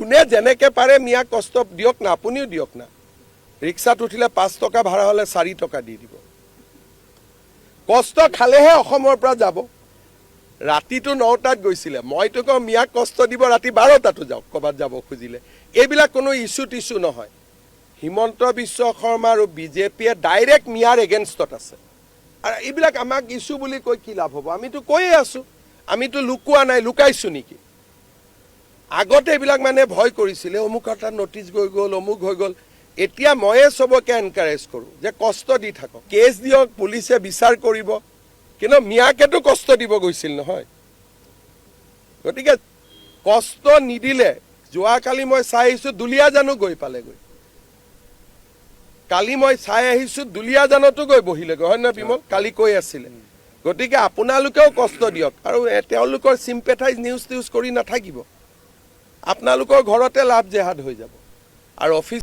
যোনে যেনেকে পাৰে মিয়াক কষ্ট দিয়ক না, আপুনিও দিয়ক না। ৰিক্সাত উঠিলে 5 টকা ভাড়া হ'লে 4 টকা দি দিব। কষ্ট খালেহে অসমৰ পৰা যাব। ৰাতিটো 9টাত গৈছিলে, মইতো কওঁ মিয়াক কষ্ট দিব ৰাতি 12টাতো যাওক ক'ৰবাত যাব খুজিলে। এইবিলাক কোনো ইছ্যু টিছ্যু নহয়। হিমন্ত বিশ্ব শৰ্মা আৰু বিজেপিয়ে ডাইৰেক্ট মিয়াৰ এগেইনষ্টত আছে। আৰু এইবিলাক আমাক ইছ্যু বুলি কৈ কি লাভ হ'ব? আমিতো কৈয়ে আছোঁ, আমিতো লুকোৱা নাই, লুকাইছোঁ নেকি? আগতে এইবিলাক মানে ভয় কৰিছিলে, অমুক এটা নটিচ গৈ গ'ল, অমুক হৈ গ'ল। এতিয়া ময়ে চবকে এনকাৰেজ কৰোঁ যে কষ্ট দি থাকক, কেছ দিয়ক, পুলিচে বিচাৰ কৰিব। কিন্তু মিয়াকেতো কষ্ট দিব গৈছিল নহয়। গতিকে কষ্ট নিদিলে, যোৱাকালি মই চাই আহিছোঁ দুলীয়াজানো গৈ পালেগৈ। কালি মই চাই আহিছোঁ দুলীয়াজানতো গৈ বহিলেগৈ, হয় নহয় বিমল? কালি কৈ আছিলে। গতিকে আপোনালোকেও কষ্ট দিয়ক আৰু তেওঁলোকৰ চিম্পেথাইজ নিউজ কৰি নাথাকিব। আপোনালোকৰ ঘৰতে লাভ জেহাদ হৈ যাব। আৰু অফিচ